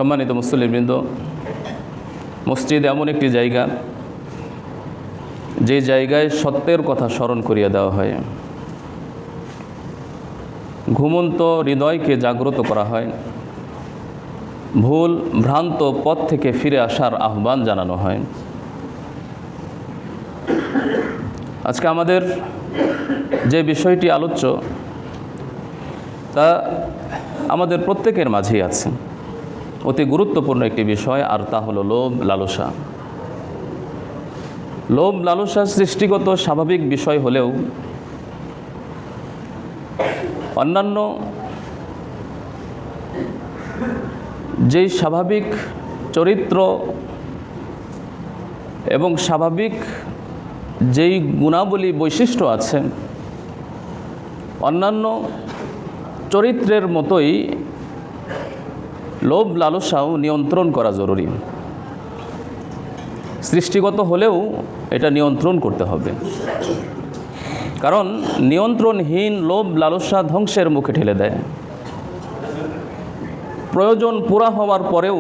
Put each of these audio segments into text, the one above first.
সম্মানিত মুসল্লিবৃন্দ, মসজিদ এমন একটি জায়গা যে জায়গায় সত্যের কথা স্মরণ করিয়ে দেওয়া হয়, ঘুমন্ত হৃদয়কে জাগ্রত করা হয়, ভুল ভ্রান্ত পথ থেকে ফিরে আসার আহ্বান জানানো হয়। আজকে আমাদের যে বিষয়টি আলোচ্য তা আমাদের প্রত্যেকের মাঝেই আছে, অতি গুরুত্বপূর্ণ একটি বিষয়, আর তা হলো লোভ লালসা। লোভ লালসা সৃষ্টিগত স্বাভাবিক বিষয় হলেও অন্যান্য যেই স্বাভাবিক চরিত্র এবং স্বাভাবিক যেই গুণাবলী বৈশিষ্ট্য আছে, অন্যান্য চরিত্রের মতোই লোভ লালসাও নিয়ন্ত্রণ করা জরুরি। সৃষ্টিগত হলেও এটা নিয়ন্ত্রণ করতে হবে, কারণ নিয়ন্ত্রণহীন লোভ লালসা ধ্বংসের মুখে ঠেলে দেয়। প্রয়োজন পুরা হওয়ার পরেও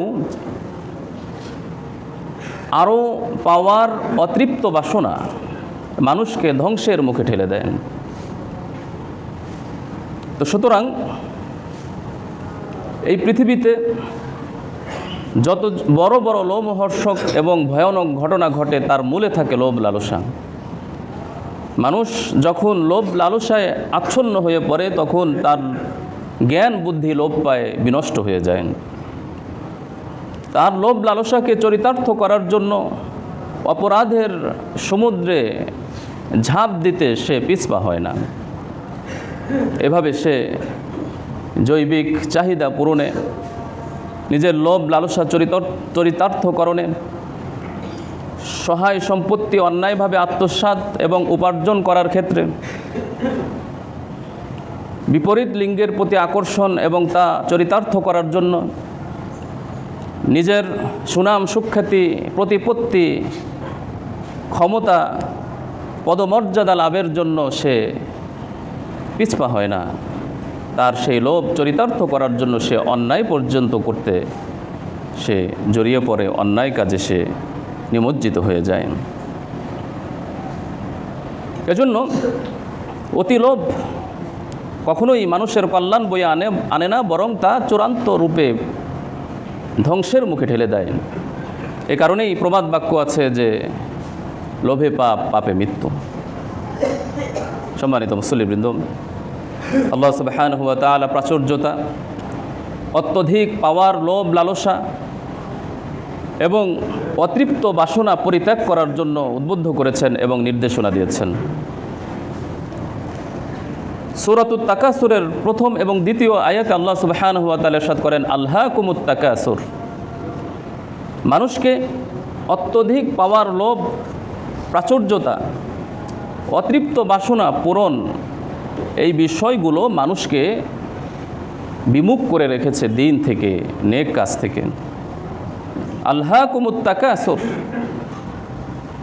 আরও পাওয়ার অতৃপ্ত বাসনা মানুষকে ধ্বংসের মুখে ঠেলে দেয়। তো সুতরাং এই পৃথিবীতে যত বড় বড় লোমহর্ষক এবং ভয়ানক ঘটনা ঘটে তার মূলে থাকে লোভ লালসা। মানুষ যখন লোভ লালসায় আচ্ছন্ন হয়ে পড়ে তখন তার জ্ঞান বুদ্ধি লোপ পায়, বিনষ্ট হয়ে যায়। তার লোভ লালসাকে চরিতার্থ করার জন্য অপরাধের সমুদ্রে ঝাঁপ দিতে সে পিছপা হয় না। এভাবে সে জৈবিক চাহিদা পূরণে, নিজের লোভ লালসা চরিতার্থকরণে, সহায় সম্পত্তি অন্যায়ভাবে আত্মসাৎ এবং উপার্জন করার ক্ষেত্রে, বিপরীত লিঙ্গের প্রতি আকর্ষণ এবং তা চরিতার্থ করার জন্য, নিজের সুনাম সুখ্যাতি প্রতিপত্তি ক্ষমতা পদমর্যাদা লাভের জন্য সে পিছপা হয় না। তার সেই লোভ চরিতার্থ করার জন্য সে অন্যায় পর্যন্ত করতে সে জড়িয়ে পড়ে, অন্যায় কাজে সে নিমজ্জিত হয়ে যায়। এজন্য অতি লোভ কখনোই মানুষের কল্যাণ বয়ে আনে না, বরং তা চূড়ান্ত রূপে ধ্বংসের মুখে ঠেলে দেয়। এ কারণেই প্রবাদ বাক্য আছে যে লোভে পাপ, পাপে মৃত্যু। সম্মানিত মুসল্লিবৃন্দ, আল্লাহ সুবহানাহু ওয়া তাআলা প্রাচুর্যতা, অত্যধিক পাওয়ার লোভ লালসা এবং অতৃপ্ত বাসনা পরিত্যাগ করার জন্য উদ্বুদ্ধ করেছেন এবং নির্দেশনা দিয়েছেন। সূরাতুত তাকাসুরের প্রথম এবং দ্বিতীয় আয়াতে আল্লাহ সুবহানাহু ওয়া তাআলা ইরশাদ করেন, আলহাকুমুত তাকাসুর। মানুষকে অত্যধিক পাওয়ার লোভ, প্রাচুর্যতা, অতৃপ্ত বাসনা পূরণ, এই বিষয়গুলো মানুষকে বিমুখ করে রেখেছে দিন থেকে, নেক কাজ থেকে। আলহাকুমুত তাকাসুর,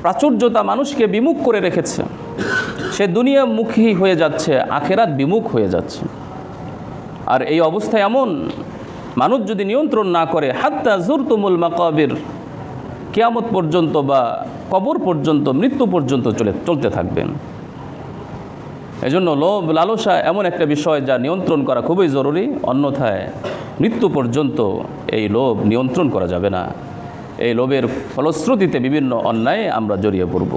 প্রাচুর্যতা মানুষকে বিমুখ করে রেখেছে। সে দুনিয়ামুখী হয়ে যাচ্ছে, আখেরাত বিমুখ হয়ে যাচ্ছে। আর এই অবস্থায় এমন মানুষ যদি নিয়ন্ত্রণ না করে, হাত্তা জুরতুমুল মাকাবির, কিয়ামত পর্যন্ত বা কবর পর্যন্ত, মৃত্যু পর্যন্ত চলতে থাকবেন। এজন্য লোভ লালসা এমন একটা বিষয় যা নিয়ন্ত্রণ করা খুবই জরুরি, অন্যথায় মৃত্যু পর্যন্ত এই লোভ নিয়ন্ত্রণ করা যাবে না। এই লোভের ফলশ্রুতিতে বিভিন্ন অন্যায়ে আমরা জড়িয়ে পড়ব।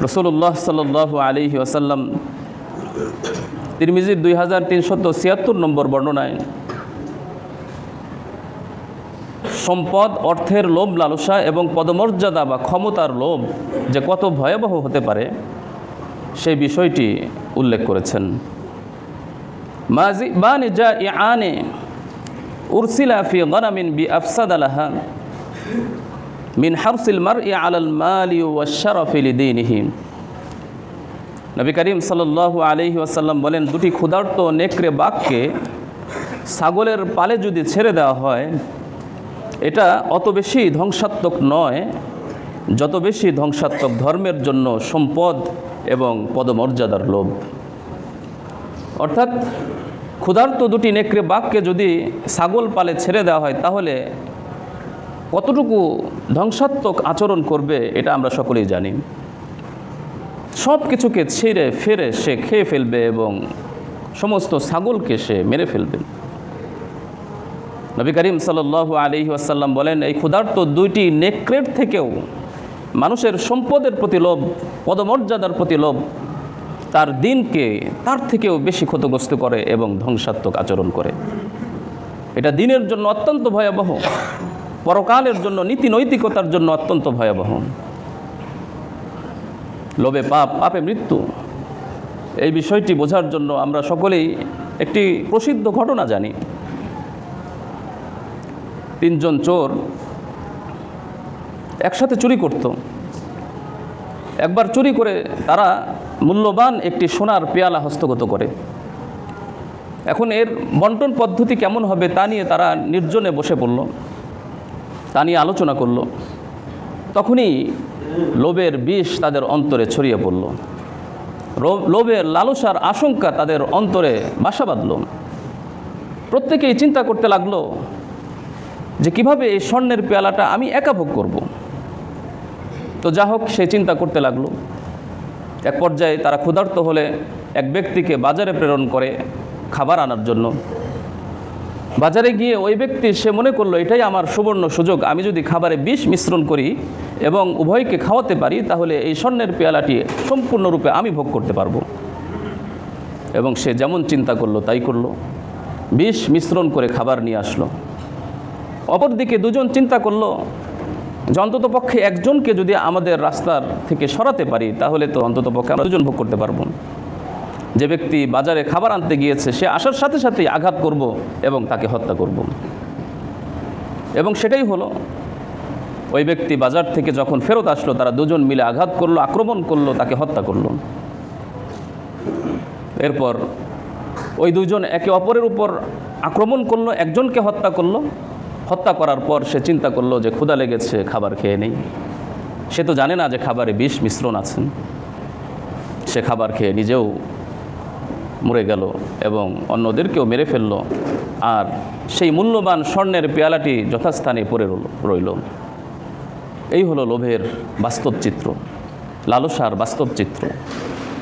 রাসূলুল্লাহ সাল্লাল্লাহু আলাইহি ওয়াসাল্লাম তিরমিজির 2376 নম্বর বর্ণনায় সম্পদ, অর্থের লোভ লালসা এবং পদমর্যাদা বা ক্ষমতার লোভ যে কত ভয়াবহ হতে পারে সেই বিষয়টি উল্লেখ করেছেন। মাযিবানি জাইআনি উরসিলা ফি গনামিন বিআফসাদা লাহা মিন হারসিল মারই আলাল মালি ওয়াশ-শারাফি লিদীনিহি। নবী করিম সাল্লাল্লাহু আলাইহি ওয়াসাল্লাম বলেন, দুটি ক্ষুধার্ত নেকড়ে বাঘকে ছাগলের পালে যদি ছেড়ে দেওয়া হয়, এটা অত বেশি ধ্বংসাত্মক নয় যত বেশি ধ্বংসাত্মক ধর্মের জন্য সম্পদ এবং পদমর্যাদার লোভ। অর্থাৎ ক্ষুধার্ত দুটি নেকড়ে বাঘকে যদি ছাগল পালে ছেড়ে দেওয়া হয় তাহলে কতটুকু ধ্বংসাত্মক আচরণ করবে এটা আমরা সকলেই জানি। সব কিছুকে ছিঁড়ে ফেরে সে খেয়ে ফেলবে এবং সমস্ত ছাগলকে সে মেরে ফেলবে। নবী করিম সাল্লাল্লাহু আলাইহি ওয়াসাল্লাম বলেন, এই ক্ষুধার্ত দুইটি নেকড়ের থেকেও মানুষের সম্পদের প্রতি লোভ, পদমর্যাদার প্রতি লোভ তার দিনকে তার থেকেও বেশি ক্ষতিগ্রস্ত করে এবং ধ্বংসাত্মক আচরণ করে। এটা দিনের জন্য অত্যন্ত ভয়াবহ, পরকালের জন্য, নীতি নৈতিকতার জন্য অত্যন্ত ভয়াবহ। লোভে পাপ, পাপে মৃত্যু, এই বিষয়টি বোঝার জন্য আমরা সকলেই একটি প্রসিদ্ধ ঘটনা জানি। তিনজন চোর একসাথে চুরি করত। একবার চুরি করে তারা মূল্যবান একটি সোনার পেয়ালা হস্তগত করে। এখন এর বন্টন পদ্ধতি কেমন হবে তা নিয়ে তারা নির্জনে বসে পড়ল, তা নিয়ে আলোচনা করল। তখনই লোভের বিষ তাদের অন্তরে ছড়িয়ে পড়ল। লোভের লালসার আশঙ্কা তাদের অন্তরে বাসা বাঁধল। প্রত্যেকেই চিন্তা করতে লাগলো যে কিভাবে এই স্বর্ণের পেয়ালাটা আমি একা ভোগ করব। তো যা হোক, সে চিন্তা করতে লাগলো। এক পর্যায়ে তারা ক্ষুধার্ত হলে এক ব্যক্তিকে বাজারে প্রেরণ করে খাবার আনার জন্য। বাজারে গিয়ে ওই ব্যক্তি সে মনে করলো এটাই আমার সুবর্ণ সুযোগ, আমি যদি খাবারে বিষ মিশ্রণ করি এবং উভয়কে খাওয়াতে পারি তাহলে এই স্বর্ণের পেয়ালাটি সম্পূর্ণরূপে আমি ভোগ করতে পারবো। এবং সে যেমন চিন্তা করলো তাই করলো, বিষ মিশ্রণ করে খাবার নিয়ে আসলো। অপরদিকে দুজন চিন্তা করলো যে অন্তত পক্ষে একজনকে যদি আমাদের রাস্তার থেকে সরাতে পারি তাহলে তো অন্তত পক্ষে আমরা দুজন ভোগ করতে পারবো। যে ব্যক্তি বাজারে খাবার আনতে গিয়েছে সে আসার সাথে সাথেই আঘাত করব এবং তাকে হত্যা করব। এবং সেটাই হলো। ওই ব্যক্তি বাজার থেকে যখন ফেরত আসলো তারা দুজন মিলে আঘাত করলো, আক্রমণ করলো, তাকে হত্যা করলো। এরপর ওই দুজন একে অপরের উপর আক্রমণ করলো, একজনকে হত্যা করলো। হত্যা করার পর সে চিন্তা করলো যে ক্ষুধা লেগেছে, খাবার খেয়ে নেই। সে তো জানে না যে খাবারে বিষ মিশ্রণ আছে। সে খাবার খেয়ে নিজেও মরে গেল এবং অন্যদেরকেও মেরে ফেলল। আর সেই মূল্যবান স্বর্ণের পেয়ালাটি যথাস্থানে পড়ে রইল। এই হলো লোভের বাস্তব চিত্র, লালসার বাস্তব চিত্র।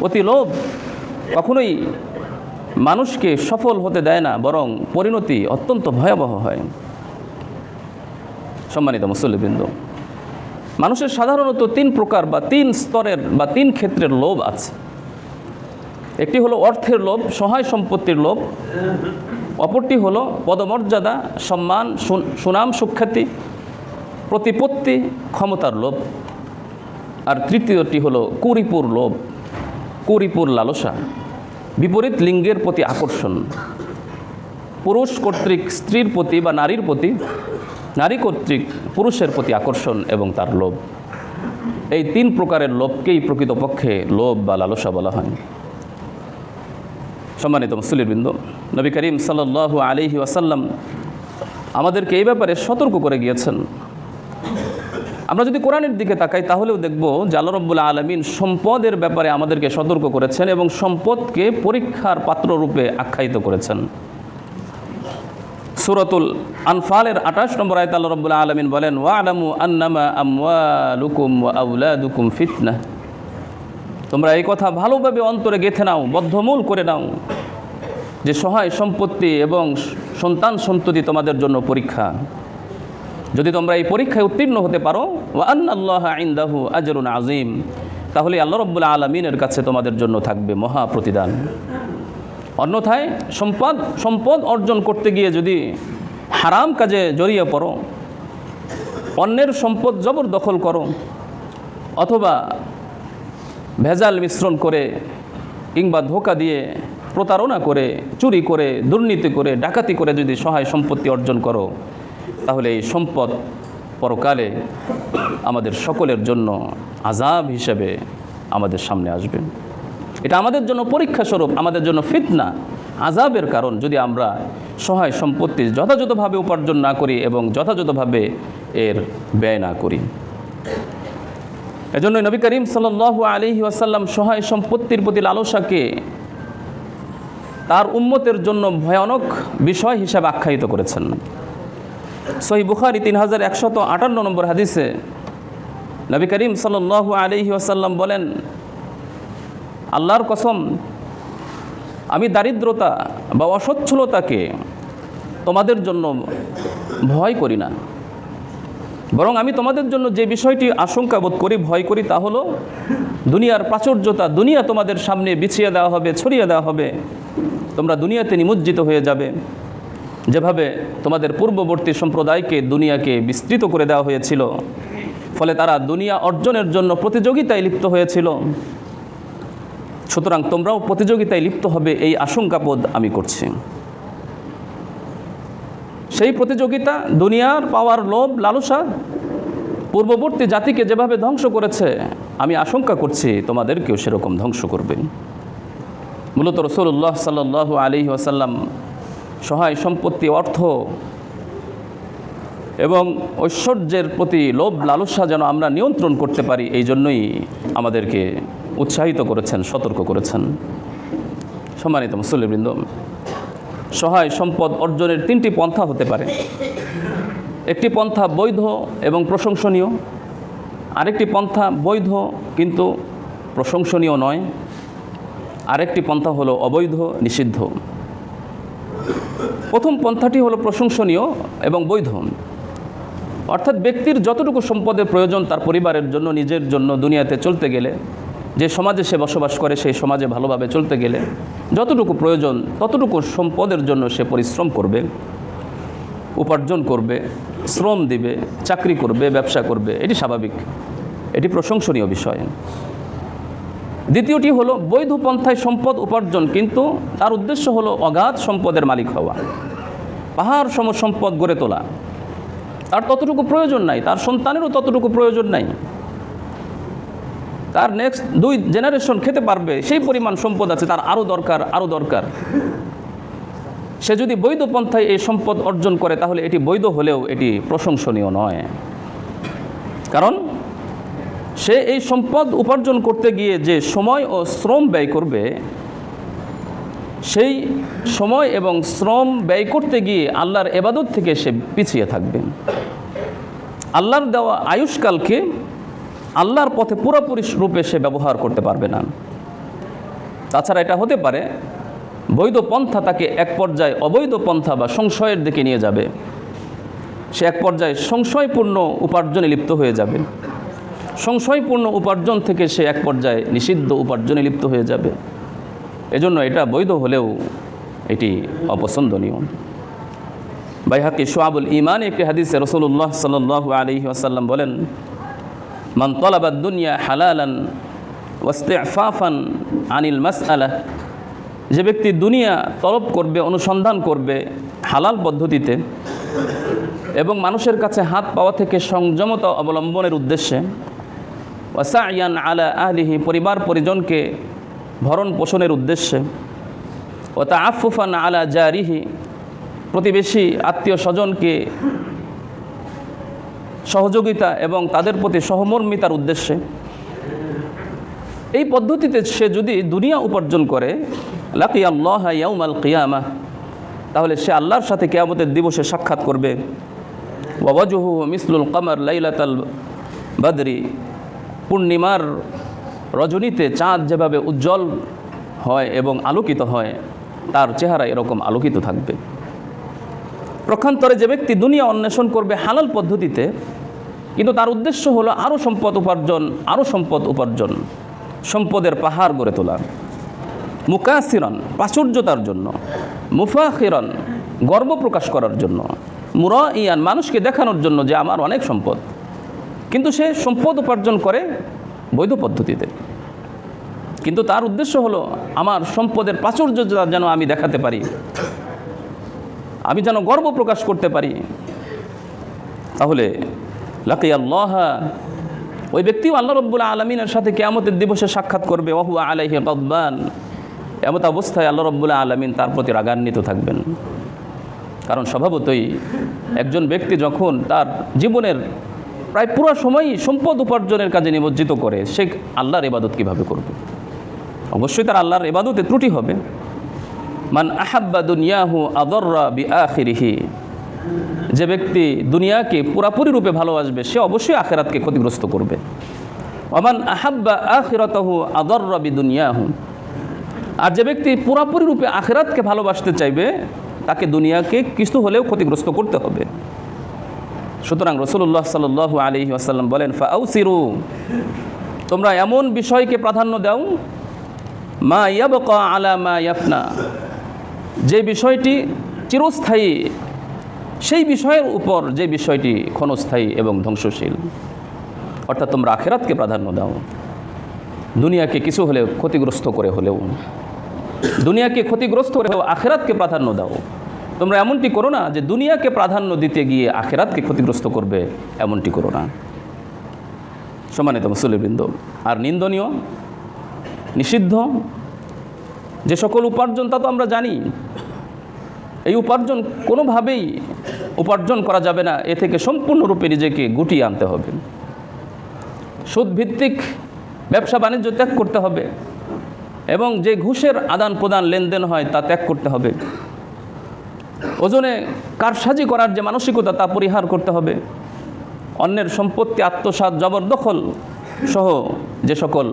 অতি লোভ কখনোই মানুষকে সফল হতে দেয় না, বরং পরিণতি অত্যন্ত ভয়াবহ হয়। সম্মানিত মুসল্লিবৃন্দ, মানুষের সাধারণত তিন প্রকার বা তিন স্তরের বা তিন ক্ষেত্রের লোভ আছে। একটি হলো অর্থের লোভ, সহায় সম্পত্তির লোভ। অপরটি হলো পদমর্যাদা, সম্মান, সুনাম, সুখ্যাতি, প্রতিপত্তি, ক্ষমতার লোভ। আর তৃতীয়টি হলো কুরিপুর লোভ, কুরিপুর লালসা, বিপরীত লিঙ্গের প্রতি আকর্ষণ, পুরুষ কর্তৃক স্ত্রীর প্রতি বা নারীর প্রতি, নারী কর্তৃক পুরুষের প্রতি আকর্ষণ এবং তার লোভ। এই তিন প্রকারের লোভকেই প্রকৃতপক্ষে লোভ বা লালসা বলা হয়। সম্মানিত মুসল্লিবৃন্দ, নবী করিম সাল্লাল্লাহু আলাইহি ওয়াসাল্লাম আমাদেরকে এই ব্যাপারে সতর্ক করে গিয়েছেন। আমরা যদি কোরআনের দিকে তাকাই তাহলেও দেখব যে আল্লাহ রাব্বুল আলামিন সম্পদের ব্যাপারে আমাদেরকে সতর্ক করেছেন এবং সম্পদকে পরীক্ষার পাত্ররূপে আখ্যায়িত করেছেন। সূরাতুল আনফালের 28 নম্বর আয়াতে আল্লাহ রাব্বুল আলামিন বলেন, ওয়া'লামু আন্নামা আমওয়ালুকুম ওয়া আওলাদুকুম ফিতনাহ। তোমরা এই কথা ভালোভাবে অন্তরে গেঁথে নাও, বদ্ধমূল করে নাও যে সহায় সম্পত্তি এবং সন্তান সন্ততি তোমাদের জন্য পরীক্ষা। যদি তোমরা এই পরীক্ষায় উত্তীর্ণ হতে পারো, ওয়া আন্নাল্লাহা ইনদাহু আজরুন আযীম, তাহলে আল্লাহ রাব্বুল আলামিনের কাছে তোমাদের জন্য থাকবে মহা প্রতিদান। অন্যথায় সম্পদ অর্জন করতে গিয়ে যদি হারাম কাজে জড়িয়ে পড়ো, অন্যের সম্পদ জবরদখল করো, অথবা ভেজাল মিশ্রণ করে কিংবা ধোঁকা দিয়ে, প্রতারণা করে, চুরি করে, দুর্নীতি করে, ডাকাতি করে যদি সহায় সম্পত্তি অর্জন করো, তাহলে এই সম্পদ পরকালে আমাদের সকলের জন্য আযাব হিসেবে আমাদের সামনে আসবে। এটা আমাদের জন্য পরীক্ষা স্বরূপ, আমাদের জন্য ফিতনা, আযাবের কারণ যদি আমরা সহায় সম্পত্তি যথাযথভাবে উপার্জন না করি এবং যথাযথভাবে এর ব্যয় না করি। এজন্য নবী করিম সাল্লাল্লাহু আলাইহি ওয়াসাল্লাম সহায় সম্পত্তির প্রতি লালসাকে তার উম্মতের জন্য ভয়ানক বিষয় হিসাবে আখ্যায়িত করেছেন। সহিহ বুখারী 3158 নম্বর হাদিসে নবী করিম সাল্লাল্লাহু আলাইহি ওয়াসাল্লাম বলেন, আল্লাহর কসম, আমি দারিদ্রতা বা অসচ্ছলতাকে তোমাদের জন্য ভয় করি না, বরং আমি তোমাদের জন্য যে বিষয়টি আশঙ্কা বোধ করি, ভয় করি, তা হলো দুনিয়ার প্রাচুর্যতা। দুনিয়া তোমাদের সামনে বিছিয়ে দেওয়া হবে, ছড়িয়ে দেওয়া হবে, তোমরা দুনিয়াতে নিমজ্জিত হয়ে যাবে, যেভাবে তোমাদের পূর্ববর্তী সম্প্রদায়কে দুনিয়াকে বিস্তৃত করে দেওয়া হয়েছিল, ফলে তারা দুনিয়া অর্জনের জন্য প্রতিযোগিতায় লিপ্ত হয়েছিল। সুতরাং তোমরাও প্রতিযোগিতায় লিপ্ত হবে, এই আশঙ্কাবোধ আমি করছি। সেই প্রতিযোগিতা, দুনিয়ার পাওয়ার লোভ, লালসা পূর্ববর্তী জাতিকে যেভাবে ধ্বংস করেছে, আমি আশঙ্কা করছি তোমাদেরকেও সেরকম ধ্বংস করবে। মূলত রাসূলুল্লাহ সাল্লাল্লাহু আলাইহি ওয়াসাল্লাম সহায় সম্পত্তি, অর্থ এবং ঐশ্বর্যের প্রতি লোভ লালসা যেন আমরা নিয়ন্ত্রণ করতে পারি, এই জন্যই আমাদেরকে উৎসাহিত করেছেন, সতর্ক করেছেন। সম্মানিত মুসল্লিবৃন্দ, সহায় সম্পদ অর্জনের 3টি পন্থা হতে পারে। একটি পন্থা বৈধ এবং প্রশংসনীয়, আরেকটি পন্থা বৈধ কিন্তু প্রশংসনীয় নয়, আরেকটি পন্থা হলো অবৈধ, নিষিদ্ধ। প্রথম পন্থাটি হলো প্রশংসনীয় এবং বৈধ, অর্থাৎ ব্যক্তির যতটুকু সম্পদের প্রয়োজন তার পরিবারের জন্য, নিজের জন্য, দুনিয়াতে চলতে গেলে, যে সমাজে সে বসবাস করে সেই সমাজে ভালোভাবে চলতে গেলে যতটুকু প্রয়োজন ততটুকু সম্পদের জন্য সে পরিশ্রম করবে, উপার্জন করবে, শ্রম দিবে, চাকরি করবে, ব্যবসা করবে, এটি স্বাভাবিক, এটি প্রশংসনীয় বিষয়। দ্বিতীয়টি হলো বৈধ পন্থায় সম্পদ উপার্জন, কিন্তু তার উদ্দেশ্য হলো অগাধ সম্পদের মালিক হওয়া, পাহাড় সম সম্পদ গড়ে তোলা। তার ততটুকু প্রয়োজন নাই, তার সন্তানেরও ততটুকু প্রয়োজন নাই, তার নেক্সট 2 জেনারেশন খেতে পারবে সেই পরিমাণ সম্পদ আছে, তার আরও দরকার, আরও দরকার। সে যদি বৈধ পন্থায় এই সম্পদ অর্জন করে তাহলে এটি বৈধ হলেও এটি প্রশংসনীয় নয়, কারণ সে এই সম্পদ উপার্জন করতে গিয়ে যে সময় ও শ্রম ব্যয় করবে, সেই সময় এবং শ্রম ব্যয় করতে গিয়ে আল্লাহর ইবাদত থেকে সে পিছিয়ে থাকবে। আল্লাহর দেওয়া আয়ুষ্কালকে আল্লাহর পথে পুরোপুরি রূপে সে ব্যবহার করতে পারবে না। তাছাড়া এটা হতে পারে বৈধ পন্থা তাকে এক পর্যায়ে অবৈধ পন্থা বা সংশয়ের দিকে নিয়ে যাবে, সে এক পর্যায়ে সংশয়পূর্ণ উপার্জনে লিপ্ত হয়ে যাবে, সংশয়পূর্ণ উপার্জন থেকে সে এক পর্যায়ে নিষিদ্ধ উপার্জনে লিপ্ত হয়ে যাবে। এজন্য এটা বৈধ হলেও এটি অপছন্দনীয়। বাইহাকি শুআবুল ঈমান একটি হাদিসে রাসূলুল্লাহ সাল্লাল্লাহু আলাইহি ওয়াসাল্লাম বলেন, মান তালাবা দুনিয়া হালালান ওয়াস্তিফাফান আনিল মাসআলা, যে ব্যক্তি দুনিয়া তলব করবে, অনুসন্ধান করবে হালাল পদ্ধতিতে এবং মানুষের কাছে হাত পাওয়া থেকে সংযমতা অবলম্বনের উদ্দেশ্যে, ওয়াসাইয়ান আলা আহলিহি, পরিবার পরিজনকে ভরণ পোষণের উদ্দেশ্যে, ও তাআফফুফান আলা জারিহি, প্রতিবেশী আত্মীয় স্বজনকে সহযোগিতা এবং তাদের প্রতি সহমর্মিতার উদ্দেশ্যে, এই পদ্ধতিতে সে যদি দুনিয়া উপার্জন করে, লাকিয়াল্লাহ ইয়াউমাল কিয়ামাহ, তাহলে সে আল্লাহর সাথে কিয়ামতের দিবসে সাক্ষাৎ করবে। ওয়া ওয়াজহুহু মিসলুল কমার লাইলাতাল বদরি, পূর্ণিমার রজনীতে চাঁদ যেভাবে উজ্জ্বল হয় এবং আলোকিত হয়, তার চেহারা এরকম আলোকিত থাকবে। পক্ষান্তরে যে ব্যক্তি দুনিয়া অন্বেষণ করবে হালাল পদ্ধতিতে, কিন্তু তার উদ্দেশ্য হলো আরও সম্পদ উপার্জন, আরও সম্পদ উপার্জন, সম্পদের পাহাড় গড়ে তোলা, মুকাসিরান, প্রাচুর্যতার জন্য, মুফাখিরান, গর্ব প্রকাশ করার জন্য, মুরাইয়ান, মানুষকে দেখানোর জন্য যে আমার অনেক সম্পদ, কিন্তু সে সম্পদ উপার্জন করে বৈধ পদ্ধতিতে, কিন্তু তার উদ্দেশ্য হলো আমার সম্পদের প্রাচুর্যতা যেন আমি দেখাতে পারি, আমি যেন গর্ব প্রকাশ করতে পারি, তাহলে লাকিয়াল্লাহ, ওই ব্যক্তিও আল্লাহ রাব্বুল আলামিনের সাথে কিয়ামতের দিবসে সাক্ষাৎ করবে। ওয়া হুয়া আলাইহি গাদবান, এমত অবস্থায় আল্লাহ রাব্বুল আলামিন তার প্রতি রাগান্বিত থাকবেন। কারণ স্বভাবতই একজন ব্যক্তি যখন তার জীবনের প্রায় পুরো সময়ই সম্পদ উপার্জনের কাজে নিমজ্জিত করে, সে আল্লাহর ইবাদত কীভাবে করবে? অবশ্যই তার আল্লাহর ইবাদতে ত্রুটি হবে। মান আহাব্বা দুনিয়াহু আদররা বিআখিরিহি, যে ব্যক্তি দুনিয়াকে পুরাপুরি রূপে ভালোবাসবে সে অবশ্যই আখিরাতকে ক্ষতিগ্রস্ত করবে। ওমান আহাব্বা আখিরাতাহু আদররা বিদুনিয়াহু, আর যে ব্যক্তি পুরাপুরি রূপে আখিরাতকে ভালোবাসতে চাইবে তাকে দুনিয়াকে কিছু হলেও ক্ষতিগ্রস্ত করতে হবে। সুতরাং রাসূলুল্লাহ সাল্লাল্লাহু আলাইহি ওয়াসাল্লাম বলেন, ফাআউসিরু, তোমরা এমন বিষয়কে প্রাধান্য দাও, মা ইয়াবকা আলা মা ইয়াফনা, যে বিষয়টি চিরস্থায়ী সেই বিষয়ের উপর যে বিষয়টি ক্ষণস্থায়ী এবং ধ্বংসশীল। অর্থাৎ তোমরা আখিরাতকে প্রাধান্য দাও, দুনিয়াকে কিছু হলেও ক্ষতিগ্রস্ত করে হলেও, দুনিয়াকে ক্ষতিগ্রস্ত করে আখিরাতকে প্রাধান্য দাও। তোমরা এমনটি করো না যে দুনিয়াকে প্রাধান্য দিতে গিয়ে আখিরাতকে ক্ষতিগ্রস্ত করবে, এমনটি করো না। সম্মানিত মুসল্লিবৃন্দ, আর নিন্দনীয় নিষিদ্ধ যে সকল উপার্জন তা তো আমরা জানি, এই উপার্জন কোনোভাবেই উপার্জন করা যাবে না, এ থেকে সম্পূর্ণরূপে নিজেকে গুটিয়ে আনতে হবে। সুদভিত্তিক ব্যবসা বাণিজ্য ত্যাগ করতে হবে এবং যে ঘুষের আদান প্রদান লেনদেন হয় তা ত্যাগ করতে হবে। ওজনে কারসাজি করার যে মানসিকতা তা পরিহার করতে হবে। অন্যের সম্পত্তি আত্মসাৎ জবরদখল সহ যে সকল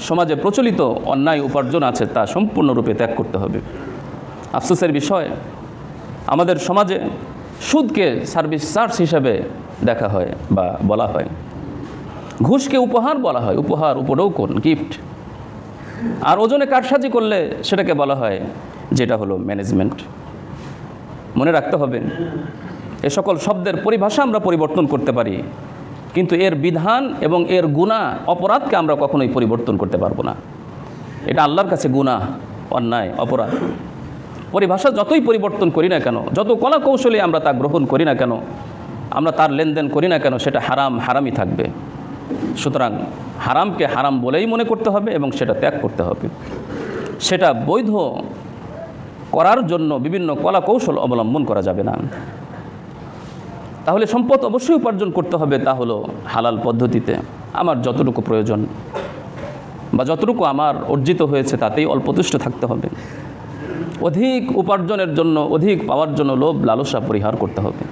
সমাজে প্রচলিত অন্যায় উপার্জন আছে তা সম্পূর্ণরূপে ত্যাগ করতে হবে। আফসোসের বিষয়, আমাদের সমাজে সুদকে সার্ভিস চার্জ হিসেবে দেখা হয় বা বলা হয়, ঘুষকে উপহার বলা হয়, উপহার, উপঢৌকন, গিফট। আর ওজনে কারসাজি করলে সেটাকে বলা হয় যেটা হলো ম্যানেজমেন্ট। মনে রাখতে হবে, এ সকল শব্দের পরিভাষা আমরা পরিবর্তন করতে পারি, কিন্তু এর বিধান এবং এর গুনাহ, অপরাধকে আমরা কখনোই পরিবর্তন করতে পারবো না। এটা আল্লাহর কাছে গুনাহ, অন্যায়, অপরাধ। পরিভাষা যতই পরিবর্তন করি না কেন, যত কলা কৌশলে আমরা তা গ্রহণ করি না কেন, আমরা তার লেনদেন করি না কেন, সেটা হারাম হারামই থাকবে। সুতরাং হারামকে হারাম বলেই মনে করতে হবে এবং সেটা ত্যাগ করতে হবে। সেটা বৈধ করার জন্য বিভিন্ন কলা কৌশল অবলম্বন করা যাবে না। তাহলে সম্পদ অবশ্যই উপার্জন করতে হবে, তা হলো হালাল পদ্ধতিতে। আমার যতটুকু প্রয়োজন বা যতটুকু আমার অর্জিত হয়েছে তাতেই অল্পতুষ্ট থাকতে হবে। অধিক উপার্জনের জন্য, অধিক পাওয়ার জন্য লোভ লালসা পরিহার করতে হবে।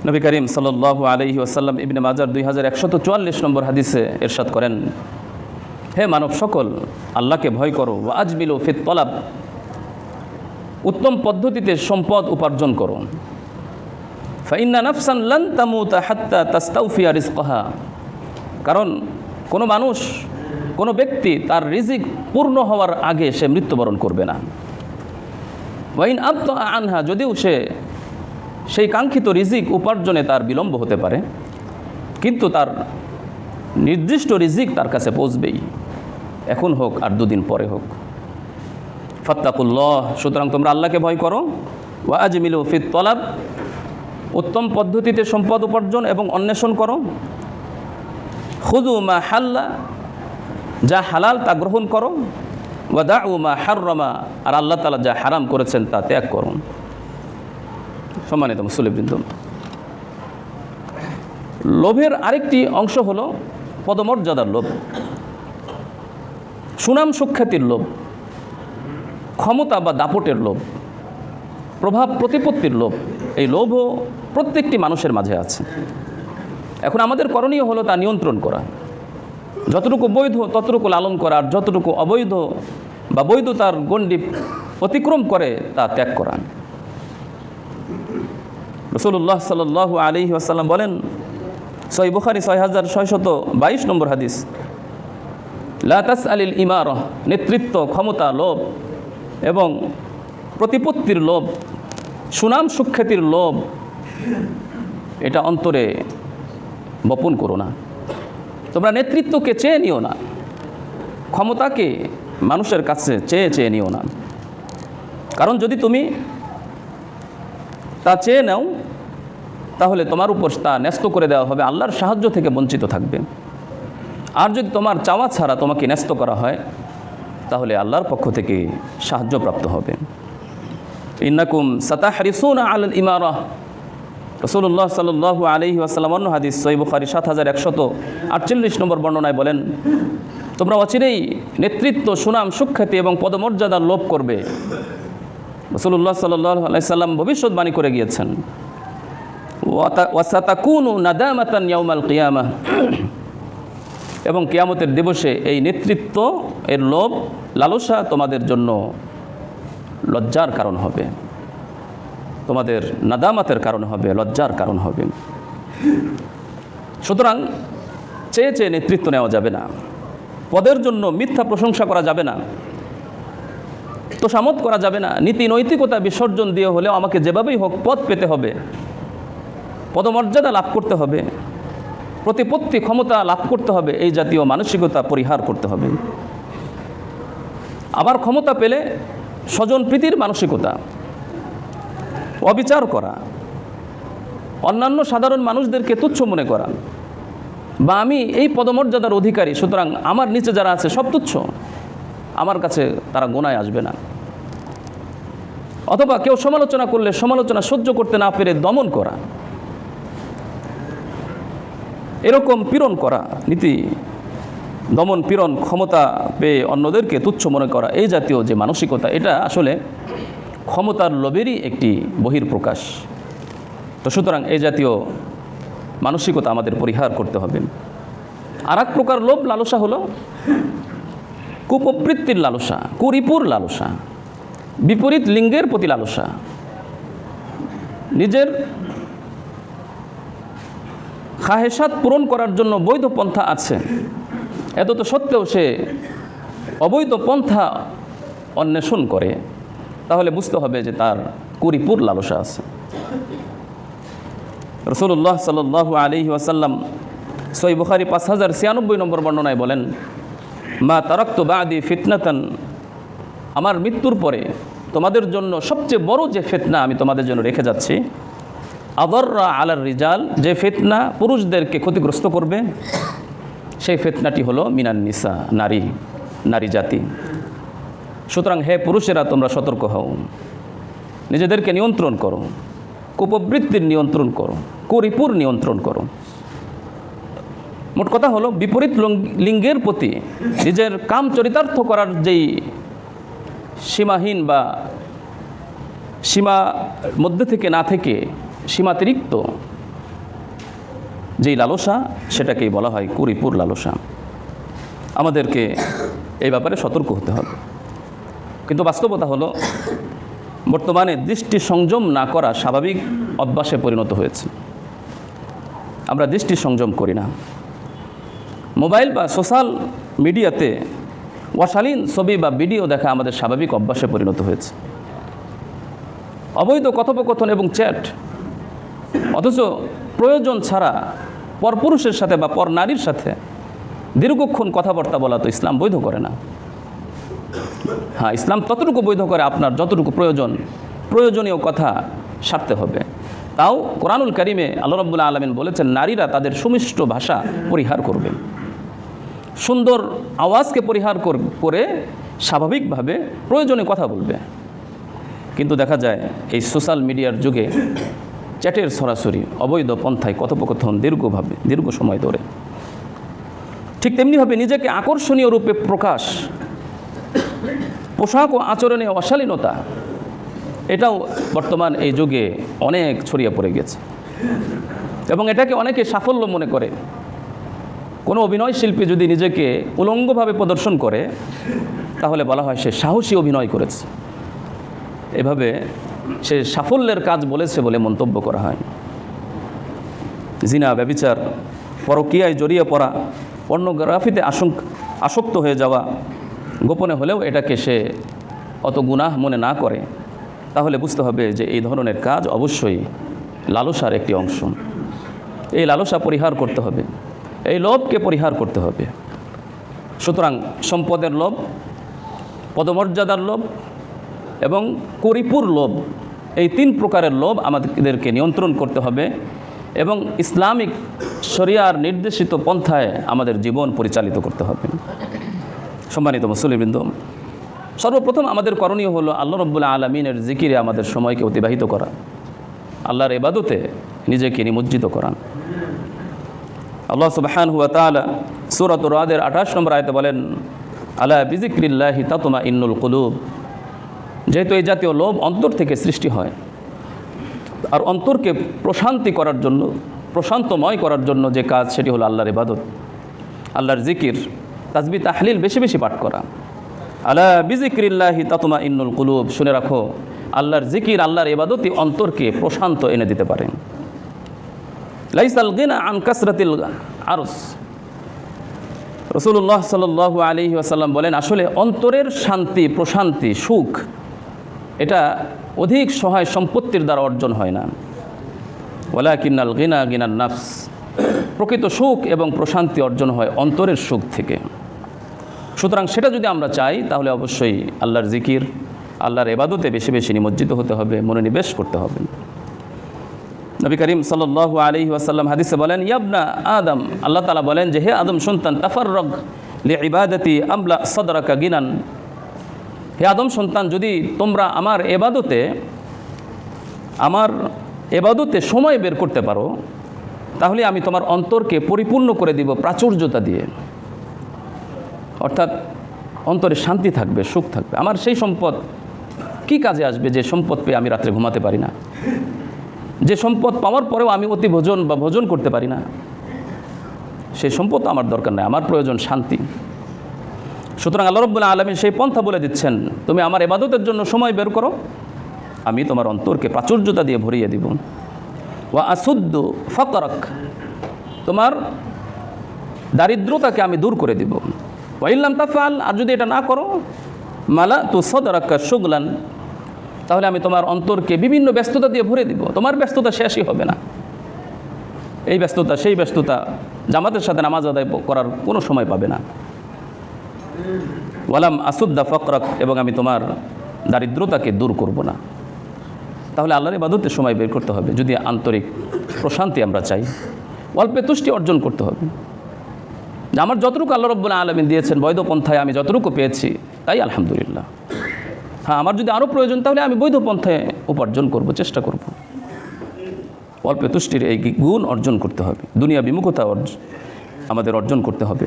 নবী করিম সাল্লাল্লাহু আলাইহি ওয়াসাল্লাম ইবনে মাজার 2144 নম্বর হাদিসে ইরশাদ করেন, হে মানব সকল, আল্লাহকে ভয় করো, ওয়া আজমিলু ফিত তলাব, উত্তম পদ্ধতিতে সম্পদ উপার্জন করো। ফাইন্না নাফসান লান তামুতা হাত্তা তাস্তাউফিয়া রিজকাহা, কারণ কোনো মানুষ, কোনো ব্যক্তি তার রিজিক পূর্ণ হওয়ার আগে সে মৃত্যুবরণ করবে না। ওয়াইন আবতা আনহা, যদিও সে সেই কাঙ্ক্ষিত রিজিক উপার্জনে তার বিলম্ব হতে পারে, কিন্তু তার নির্দিষ্ট রিজিক তার কাছে পৌঁছবেই, এখন হোক আর দুদিন পরে হোক। ফাত্তাকুল্লাহ, সুতরাং তোমরা আল্লাহকে ভয় করো। ওয়া আজমিলু ফিত তলাব, উত্তম পদ্ধতিতে সম্পদ উপার্জন এবং অন্বেষণ করো। খুযু মা হাল্লা, যা হালাল তা গ্রহণ করো। ওয়া দাউ মা হাররামা, আর আল্লাহ তাআলা যা হারাম করেছেন তা ত্যাগ করো। সম্মানিত মুসল্লিবৃন্দ, লোভের আরেকটি অংশ হলো পদমর্যাদার লোভ, সুনাম সুখ্যাতির লোভ, ক্ষমতা বা দাপটের লোভ, প্রভাব প্রতিপত্তির লোভ। এই লোভও প্রত্যেকটি মানুষের মাঝে আছে। এখন আমাদের করণীয় হলো তা নিয়ন্ত্রণ করা, যতটুকু বৈধ ততটুকু লালন করা, আর যতটুকু অবৈধ বা বৈধতার গণ্ডি অতিক্রম করে তা ত্যাগ করা। রাসূলুল্লাহ সাল্লাল্লাহু আলাইহি ওয়াসাল্লাম বলেন, সহিহ বুখারী 6622 নম্বর হাদিস, লা তাসআলিল ইমারা, নেতৃত্ব, ক্ষমতা, লোভ এবং প্রতিপত্তির লোভ, সুনাম সুখ্যাতির লোভ, এটা অন্তরে বপন করো না। তোমরা নেতৃত্বকে চেয়ে নিও না, ক্ষমতাকে মানুষের কাছে চেয়ে চেয়ে নিও না। কারণ যদি তুমি তা চেয়ে নাও তাহলে তোমার উপর তা ন্যস্ত করে দেওয়া হবে, আল্লাহর সাহায্য থেকে বঞ্চিত থাকবে। আর যদি তোমার চাওয়া ছাড়া তোমাকে ন্যস্ত করা হয় তাহলে আল্লাহর পক্ষ থেকে সাহায্য প্রাপ্ত হবে। ইন্নাকুম সাতাহরিসুনা আলাল ইমারা, রাসূলুল্লাহ সাল্লাল্লাহু আলাইহি ওয়াসাল্লাম অন্য হাদিস সহিহ বুখারী 7148 নম্বর বর্ণনায় বলেন, তোমরা অচিরেই নেতৃত্ব, সুনাম, সুখ্যাতি এবং পদমর্যাদার লোভ করবে। রাসূলুল্লাহ সাল্লাল্লাহু আলাইহি সাল্লাম ভবিষ্যৎবাণী করে গিয়েছেন, ওয়াসাতাকুনু নাদামাতান ইয়াউমাল কিয়ামাহ, এবং কিয়ামতের দিবসে এই নেতৃত্ব এর লোভ, লালসা তোমাদের জন্য লজ্জার কারণ হবে, তোমাদের নাদামাতের কারণ হবে, লজ্জার কারণ হবে। সুতরাং চেয়ে চেয়ে নেতৃত্ব নেওয়া যাবে না, পদের জন্য মিথ্যা প্রশংসা করা যাবে না, তোষামত করা যাবে না, নীতি নৈতিকতা বিসর্জন দিয়ে হলেও আমাকে যেভাবেই হোক পদ পেতে হবে, পদমর্যাদা লাভ করতে হবে, প্রতিপত্তি ক্ষমতা লাভ করতে হবে, এই জাতীয় মানসিকতা পরিহার করতে হবে। আবার ক্ষমতা পেলে স্বজন প্রীতির মানসিকতা, অবিচার করা, অন্যান্য সাধারণ মানুষদেরকে তুচ্ছ মনে করা, বা আমি এই পদমর্যাদার অধিকারী, সুতরাং আমার নিচে যারা আছে সব তুচ্ছ, আমার কাছে তারা গোনায় আসবে না। অথবা কেউ সমালোচনা করলে সমালোচনা সহ্য করতে না পেরে দমন করা, এরকম পীড়ন করা, নীতি দমন পীড়ন, ক্ষমতা পেয়ে অন্যদেরকে তুচ্ছ মনে করা, এই জাতীয় যে মানসিকতা, এটা আসলে ক্ষমতার লোভেরই একটি বহির্প্রকাশ। তো সুতরাং এই জাতীয় মানসিকতা আমাদের পরিহার করতে হবে। আর এক প্রকার লোভ, লালসা হলো কুপ্রবৃত্তির লালসা, কুরিপুর লালসা, বিপরীত লিঙ্গের প্রতি লালসা। নিজের খাহেসাত পূরণ করার জন্য বৈধ পন্থা আছে, এত তো সত্ত্বেও সে অবৈধ পন্থা অন্বেষণ করে, তাহলে বুঝতে হবে যে তার কুরিপুর লালসা আছে। রাসূলুল্লাহ সাল্লাল্লাহু আলাইহি ওয়াসাল্লাম সহিহ বুখারী 5096 নম্বর বর্ণনায় বলেন, মা তারাকতু বাদি ফিতনাতান, আমার মৃত্যুর পরে তোমাদের জন্য সবচেয়ে বড় যে ফিতনা আমি তোমাদের জন্য রেখে যাচ্ছি, আদররা আলার রিজাল, যে ফিতনা পুরুষদেরকে ক্ষতিগ্রস্ত করবে, সেই ফিতনাটি হলো মিনান নিসা, নারী জাতি। সুতরাং হে পুরুষেরা, তোমরা সতর্ক হও, নিজেদেরকে নিয়ন্ত্রণ করো, কুপ্রবৃত্তির নিয়ন্ত্রণ করো, কুরিপুর নিয়ন্ত্রণ করো। মোট কথা হলো বিপরীত লিঙ্গের প্রতি নিজের কাম চরিতার্থ করার যেই সীমাহীন বা সীমা মধ্যে থেকে না থেকে সীমাতিরিক্ত যেই লালসা, সেটাকেই বলা হয় কুরিপুর লালসা। আমাদেরকে এই ব্যাপারে সতর্ক হতে হবে। কিন্তু বাস্তবতা হলো বর্তমানে দৃষ্টি সংযম না করা স্বাভাবিক অভ্যাসে পরিণত হয়েছে। আমরা দৃষ্টি সংযম করি না। মোবাইল বা সোশ্যাল মিডিয়াতে অশালীন ছবি বা ভিডিও দেখা আমাদের স্বাভাবিক অভ্যাসে পরিণত হয়েছে। অবৈধ কথোপকথন এবং চ্যাট, অথচ প্রয়োজন ছাড়া পরপুরুষের সাথে বা পর নারীর সাথে দীর্ঘক্ষণ কথাবার্তা বলা তো ইসলাম বৈধ করে না। হ্যাঁ, ইসলাম ততটুকু বৈধ করে আপনার যতটুকু প্রয়োজনীয় কথা সারতে হবে। তাও কোরআনুল কারিমে আল্লাহ রাব্বুল আলামিন বলেছেন, নারীরা তাদের সুমিষ্ট ভাষা পরিহার করবে, সুন্দর আওয়াজকে পরিহার করে স্বাভাবিকভাবে প্রয়োজনীয় কথা বলবে। কিন্তু দেখা যায় এই সোশ্যাল মিডিয়ার যুগে চ্যাটের সরাসরি অবৈধ পন্থায় কথোপকথন দীর্ঘ সময় ধরে। ঠিক তেমনিভাবে নিজেকে আকর্ষণীয় রূপে প্রকাশ, পোশাক ও আচরণে অশালীনতা, এটাও বর্তমান এই যুগে অনেক ছড়িয়ে পড়ে গেছে এবং এটাকে অনেকে সাফল্য মনে করে। কোনো অভিনয় শিল্পী যদি নিজেকে উলঙ্গভাবে প্রদর্শন করে, তাহলে বলা হয় সে সাহসী অভিনয় করেছে, এভাবে সে সাফল্যের কাজ বলেছে বলে মন্তব্য করা হয়। জিনা, ব্যভিচার, পরকীয়ায় জড়িয়ে পড়া, পর্নোগ্রাফিতে আসক্ত হয়ে যাওয়া, গোপনে হলেও এটাকে সে অত গুনাহ মনে না করে, তাহলে বুঝতে হবে যে এই ধরনের কাজ অবশ্যই লালসার একটি অংশ। এই লালসা পরিহার করতে হবে, এই লোভকে পরিহার করতে হবে। সুতরাং সম্পদের লোভ, পদমর্যাদার লোভ এবং কুরিপুর লোভ, এই তিন প্রকারের লোভ আমাদেরকে নিয়ন্ত্রণ করতে হবে এবং ইসলামিক শরিয়ার নির্দেশিত পন্থায় আমাদের জীবন পরিচালিত করতে হবে। সম্মানিত মুসলিমবৃন্দ, সর্বপ্রথম আমাদের করণীয় হলো আল্লাহ রাব্বুল আলামিনের জিকিরে আমাদের সময়কে অতিবাহিত করা, আল্লাহর ইবাদতে নিজেকে নিমজ্জিত করা। আল্লাহ সুবহানাহু ওয়া তাআলা সূরাতুর রাদের 28 নম্বর আয়াতে বলেন, আলা বিযিক্রিল্লাহি তাতমাইন্নুল কুলুব। যেহেতু এই জাতীয় লোভ অন্তর থেকে সৃষ্টি হয়, আর অন্তরকে প্রশান্তি করার জন্য, প্রশান্তময় করার জন্য যে কাজ, সেটি হলো আল্লাহর ইবাদত, আল্লাহর জিকির, তাসবিহ তাহলিল বেশি বেশি পাঠ করা। আলা বিযিক্রিল্লাহি তাতমাইন্নুল কুলুব, শুনে রাখো, আল্লাহর জিকির, আল্লাহর ইবাদতই অন্তরকে প্রশান্ত এনে দিতে পারে। লাইসাল গিনা আন কাসরাতিল আরস। রাসূলুল্লাহ সাল্লাল্লাহু আলাইহি ওয়াসাল্লাম বলেন, আসলে অন্তরের শান্তি, প্রশান্তি, সুখ, এটা অধিক সহায় সম্পত্তির দ্বারা অর্জন হয় না। ওয়ালাকিন্নাল গিনা গিনান নাফস। প্রকৃত সুখ এবং প্রশান্তি অর্জন হয় অন্তরের সুখ থেকে। সুতরাং সেটা যদি আমরা চাই, তাহলে অবশ্যই আল্লাহর জিকির, আল্লাহর ইবাদতে বেশি বেশি নিমজ্জিত হতে হবে, মনোনিবেশ করতে হবে। নবী করিম সাল্লাল্লাহু আলাইহি ওয়াসাল্লাম হাদিসে বলেন, ইয়াবনা আদম, আল্লাহ তাআলা বলেন যে হে আদম সন্তান, তাফাররাগ লিইবাদাতি আমলা সাদরাকা গিনান। হে আদম সন্তান, যদি তোমরা আমার এবাদতে সময় বের করতে পারো, তাহলে আমি তোমার অন্তরকে পরিপূর্ণ করে দিব প্রাচুর্যতা দিয়ে। অর্থাৎ অন্তরে শান্তি থাকবে, সুখ থাকবে। আমার সেই সম্পদ কি কাজে আসবে যে সম্পদ পেয়ে আমি রাত্রে ঘুমাতে পারি না, যে সম্পদ পাওয়ার পরেও আমি অতি ভোজন বা ভোজন করতে পারি না? সেই সম্পদ আমার দরকার নেই, আমার প্রয়োজন শান্তি। সুতরাং আল্লাহ রাব্বুল আলামিন সেই পন্থা বলে দিচ্ছেন, তুমি আমার ইবাদতের জন্য সময় বের করো, আমি তোমার অন্তরকে প্রাচুর্যতা দিয়ে ভরিয়ে দিব। ওয়া আসুদ্দু ফাকরাক, তোমার দারিদ্রতাকে আমি দূর করে দিব। ওয়া ইল্লাম তাফআল, আর যদি এটা না করো, মালা তু সাদরাকা শুগলান, তাহলে আমি তোমার অন্তরকে বিভিন্ন ব্যস্ততা দিয়ে ভরে দিব। তোমার ব্যস্ততা শেষই হবে না, এই ব্যস্ততা সেই ব্যস্ততা, জামাতের সাথে নামাজ আদায় করার কোনো সময় পাবে না। ওয়ালাম আসুদ্দা ফকরাক, এবং আমি তোমার দারিদ্রতাকে দূর করব না। তাহলে আল্লাহর ইবাদতে সময় বের করতে হবে যদি আন্তরিক প্রশান্তি আমরা চাই। অল্পে তুষ্টি অর্জন করতে হবে, যে আমার যতটুকু আল্লাহ রাব্বুল আলামিন দিয়েছেন বৈধ পন্থায় আমি যতটুকু পেয়েছি তাই আলহামদুলিল্লাহ। হ্যাঁ, আমার যদি আরও প্রয়োজন, তাহলে আমি বৈধ পন্থায় উপার্জন করব, চেষ্টা করব। অল্পে তুষ্টির এই গুণ অর্জন করতে হবে। দুনিয়া বিমুখতা আমাদের অর্জন করতে হবে,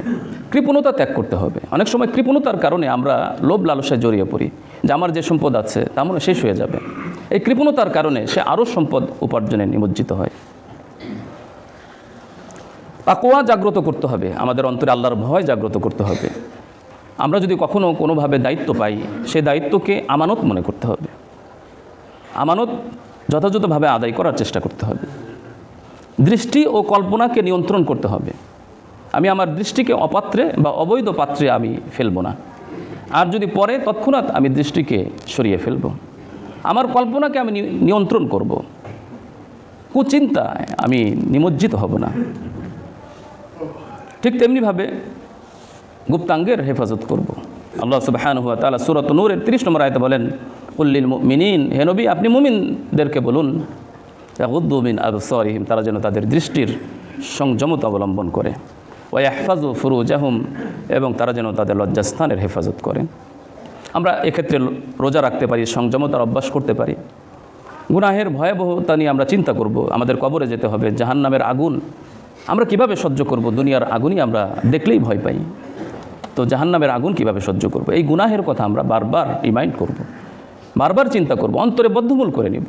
কৃপণতা ত্যাগ করতে হবে। অনেক সময় কৃপণতার কারণে আমরা লোভ লালসায় জড়িয়ে পড়ি, যে আমার যে সম্পদ আছে তা মনে শেষ হয়ে যাবে। এই কৃপণতার কারণে সে আরও সম্পদ উপার্জনে নিমজ্জিত হয়। তাকওয়া জাগ্রত করতে হবে, আমাদের অন্তরে আল্লাহর ভয় জাগ্রত করতে হবে। আমরা যদি কখনো কোনোভাবে দায়িত্ব পাই, সেই দায়িত্বকে আমানত মনে করতে হবে, আমানত যথাযথভাবে আদায় করার চেষ্টা করতে হবে। দৃষ্টি ও কল্পনাকে নিয়ন্ত্রণ করতে হবে। আমি আমার দৃষ্টিকে অপাত্রে বা অবৈধ পাত্রে আমি ফেলবো না, আর যদি পরে তৎক্ষণাৎ আমি দৃষ্টিকে সরিয়ে ফেলব। আমার কল্পনাকে আমি নিয়ন্ত্রণ করব, কুচিন্তায় আমি নিমজ্জিত হব না। ঠিক তেমনিভাবে গুপ্তাঙ্গের হেফাজত করব। আল্লাহ সুবহানাহু ওয়া তাআলা সূরাতুন নূরের 30 নম্বর আয়াতে বলেন, কুল্লিল মুমিনিন, হে নবী আপনি মুমিনদেরকে বলুন, ইয়াগুদ্দু মিন আবসারিহিম, তারা যেন তাদের দৃষ্টির সংযমতা অবলম্বন করে। ওয়া ইয়াহফাযু ফুরুজাহুম, এবং তারা যেন তাদের লজ্জাস্থানের হেফাজত করে। আমরা এক্ষেত্রে রোজা রাখতে পারি, সংযমতার অভ্যাস করতে পারি। গুনাহের ভয়াবহতা নিয়ে আমরা চিন্তা করব, আমাদের কবরে যেতে হবে, জাহান্নামের আগুন আমরা কিভাবে সহ্য করব? দুনিয়ার আগুনই আমরা দেখলেই ভয় পাই, তো জাহান্নামের আগুন কিভাবে সহ্য করব? এই গুনাহের কথা আমরা বারবার রিমাইন্ড করব, বারবার চিন্তা করব, অন্তরে বদ্ধমূল করে নিব।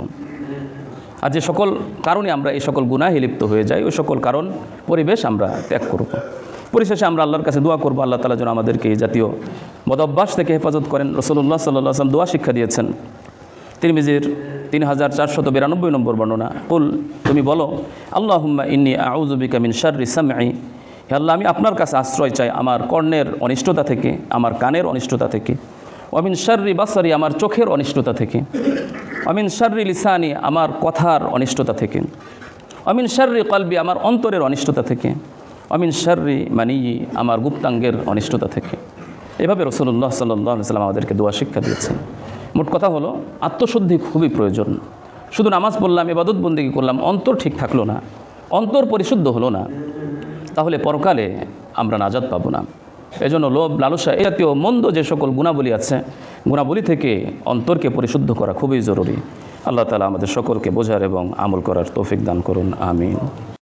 আর যে সকল কারণে আমরা এই সকল গুনাহে লিপ্ত হয়ে যাই, ওই সকল কারণ পরিবেশ আমরা ত্যাগ করব। পরিশেষে আমরা আল্লাহর কাছে দোয়া করব, আল্লাহ তাআলা যেন আমাদেরকে এই জাতীয় বদঅভ্যাস থেকে হেফাজত করেন। রাসূলুল্লাহ সাল্লাল্লাহু আলাইহি ওয়াসাল্লাম দোয়া শিক্ষা দিয়েছেন, তিরমিজির 3492 নম্বর বর্ণনা, কুল, তুমি বলো, আল্লাহুম্মা ইন্নী আউযু বিকা মিন শাররি সামঈ, হে আল্লাহ আমি আপনার কাছে আশ্রয় চাই আমার কর্ণের অনিষ্টতা থেকে, আমার কানের অনিষ্টতা থেকে, ওয়া মিন শাররি বাসারি, আমার চোখের অনিষ্টতা থেকে, ওয়া মিন শাররি লিসানি, আমার কথার অনিষ্টতা থেকে, ওয়া মিন শাররি কলবি, আমার অন্তরের অনিষ্টতা থেকে, ওয়া মিন শাররি মানিয়্যি, আমার গুপ্তাঙ্গের অনিষ্টতা থেকে। এভাবে রাসূলুল্লাহ সাল্লাল্লাহু আলাইহি ওয়াসাল্লাম আমাদেরকে দোয়া শিক্ষা দিয়েছেন। মোট কথা হলো, আত্মশুদ্ধি খুবই প্রয়োজন। শুধু নামাজ পড়লাম, ইবাদত বন্দেগী করলাম, অন্তর ঠিক থাকলো না, অন্তর পরিশুদ্ধ হলো না, তাহলে পরকালে আমরা নাজাত পাবো না। এজন্য লোভ লালসা এই জাতীয় মন্দ যে সকল গুণাবলী আছে, গুণাবলী থেকে অন্তরকে পরিশুদ্ধ করা খুবই জরুরি। আল্লাহ তাআলা আমাদের সকলকে বোঝার এবং আমল করার তৌফিক দান করুন, আমিন।